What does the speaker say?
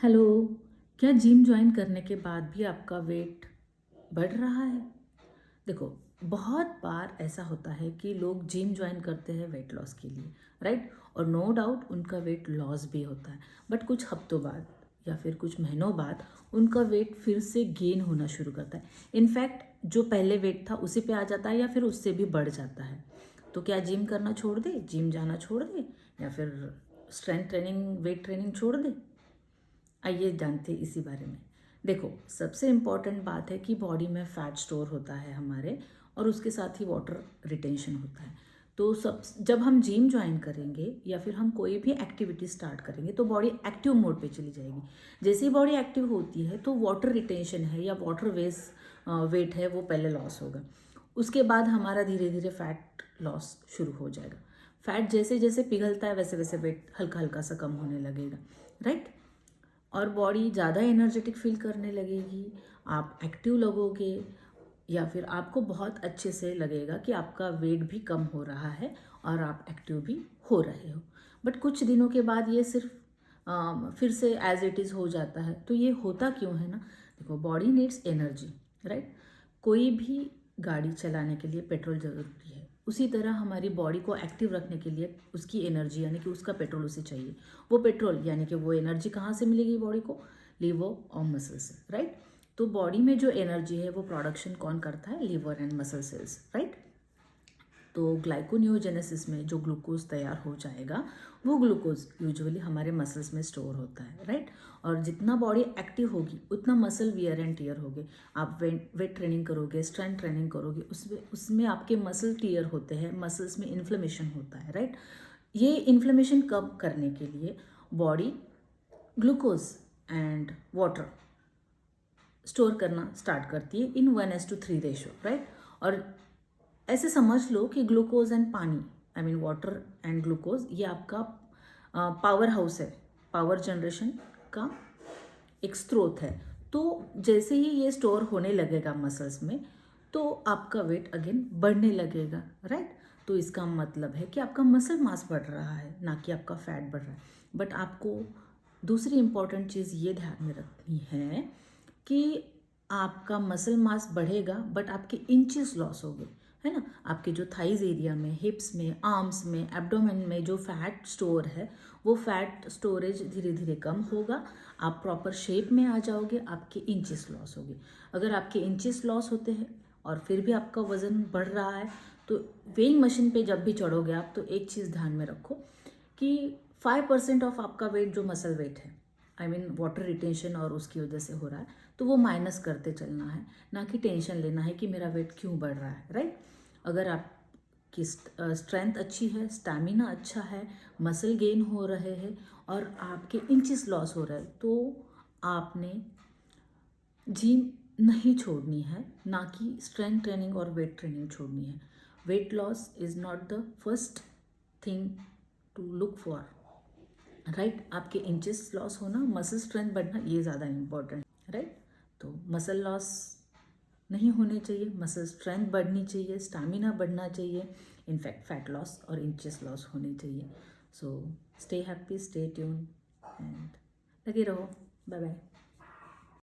Hello. क्या gym join करने के बाद भी आपका वेट बढ़ रहा है? देखो, बहुत बार ऐसा होता है कि लोग जिम ज्वाइन करते हैं वेट लॉस के लिए, राइट? और नो डाउट उनका वेट लॉस भी होता है, बट कुछ हफ्तों बाद या फिर कुछ महीनों बाद उनका वेट फिर से गेन होना शुरू करता है। इनफैक्ट जो पहले वेट था उसी पे आ जाता है या फिर उससे भी बढ़ जाता है। तो क्या जिम करना छोड़ दे, जिम जाना छोड़ दे, या फिर स्ट्रेंथ ट्रेनिंग, वेट ट्रेनिंग छोड़ दे? आइए जानते हैं इसी बारे में। देखो, सबसे इम्पॉर्टेंट बात है कि बॉडी में फैट स्टोर होता है हमारे, और उसके साथ ही वाटर रिटेंशन होता है। तो सब जब हम जिम ज्वाइन करेंगे या फिर हम कोई भी एक्टिविटी स्टार्ट करेंगे तो बॉडी एक्टिव मोड पे चली जाएगी। जैसे ही बॉडी एक्टिव होती है तो वाटर रिटेंशन है या वाटर वेट है वो पहले लॉस होगा। उसके बाद हमारा धीरे धीरे फैट लॉस शुरू हो जाएगा। फैट जैसे जैसे पिघलता है वैसे वैसे वेट हल्का हल्का सा कम होने लगेगा, राइट? और बॉडी ज़्यादा एनर्जेटिक फील करने लगेगी, आप एक्टिव लगोगे, या फिर आपको बहुत अच्छे से लगेगा कि आपका वेट भी कम हो रहा है और आप एक्टिव भी हो रहे हो। बट कुछ दिनों के बाद ये सिर्फ फिर से एज इट इज़ हो जाता है। तो ये होता क्यों है ना? देखो, बॉडी नीड्स एनर्जी, राइट? कोई भी गाड़ी चलाने के लिए पेट्रोल ज़रूरी है, उसी तरह हमारी बॉडी को एक्टिव रखने के लिए उसकी एनर्जी यानी कि उसका पेट्रोल उसे चाहिए। वो पेट्रोल यानी कि वो एनर्जी कहाँ से मिलेगी बॉडी को? लीवर और मसल से, राइट? तो बॉडी में जो एनर्जी है वो प्रोडक्शन कौन करता है? Liver and muscle cells, right? तो ग्लाइकोनियोजेनेसिस में जो ग्लूकोज तैयार हो जाएगा वो ग्लूकोज यूजुअली हमारे मसल्स में स्टोर होता है, राइट? और जितना बॉडी एक्टिव होगी उतना मसल वियर एंड टीयर होगे। आप वेट ट्रेनिंग करोगे, स्ट्रेंथ ट्रेनिंग करोगे, उसमें आपके मसल टीयर होते हैं, मसल्स में इन्फ्लेमेशन होता है, राइट? ये इन्फ्लेमेशन कम करने के लिए body glucose and water store करना स्टार्ट करती है इन 1:3 रेशो, राइट? और ऐसे समझ लो कि ग्लूकोज एंड पानी, I mean water and glucose, ये आपका पावर हाउस है, पावर जनरेशन का एक स्रोत है। तो जैसे ही ये स्टोर होने लगेगा मसल्स में तो आपका वेट अगेन बढ़ने लगेगा, राइट? तो इसका मतलब है कि आपका मसल मास बढ़ रहा है, ना कि आपका फैट बढ़ रहा है। बट आपको दूसरी इंपॉर्टेंट चीज़ ये ध्यान में रखनी है कि आपका मसल मास बढ़ेगा बट आपके इंचेस लॉस हो गए, है ना? आपके जो थाइज एरिया में, हिप्स में, आर्म्स में, एब्डोमेन में जो फैट स्टोर है वो फैट स्टोरेज धीरे धीरे कम होगा, आप प्रॉपर शेप में आ जाओगे, आपके इंचेस लॉस होगे। अगर आपके इंचेस लॉस होते हैं और फिर भी आपका वज़न बढ़ रहा है तो वेइंग मशीन पे जब भी चढ़ोगे आप तो एक चीज़ ध्यान में रखो कि 5% ऑफ आपका वेट जो मसल वेट है, आई मीन वाटर रिटेंशन और उसकी वजह से हो रहा है, तो वो माइनस करते चलना है, ना कि टेंशन लेना है कि मेरा वेट क्यों बढ़ रहा है, राइट? अगर आपकी स्ट्रेंथ अच्छी है, स्टैमिना अच्छा है, मसल गेन हो रहे हैं और आपके इंचेस लॉस हो रहे हैं तो आपने जिम नहीं छोड़नी है, ना कि स्ट्रेंथ ट्रेनिंग और वेट ट्रेनिंग छोड़नी है। Weight loss is not the first thing to look for, right? आपके इंचेस लॉस होना, मसल स्ट्रेंथ बढ़ना, ये ज़्यादा इम्पोर्टेंट, राइट? तो मसल लॉस नहीं होने चाहिए, मसल स्ट्रेंथ बढ़नी चाहिए, स्टैमिना बढ़ना चाहिए, इनफैक्ट फैट लॉस और इंचेस लॉस होने चाहिए। So stay happy, stay tune and लगे रहो। Bye bye.